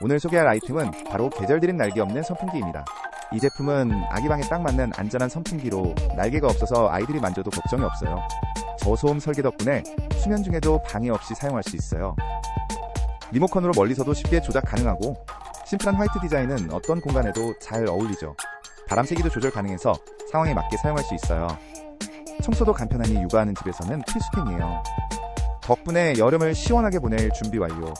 오늘 소개할 아이템은 바로 계절 드림 날개 없는 선풍기입니다. 이 제품은 아기방에 딱 맞는 안전한 선풍기로 날개가 없어서 아이들이 만져도 걱정이 없어요. 저소음 설계 덕분에 수면 중에도 방해 없이 사용할 수 있어요. 리모컨으로 멀리서도 쉽게 조작 가능하고 심플한 화이트 디자인은 어떤 공간에도 잘 어울리죠. 바람 세기도 조절 가능해서 상황에 맞게 사용할 수 있어요. 청소도 간편하니 육아하는 집에서는 필수템이에요. 덕분에 여름을 시원하게 보낼 준비 완료.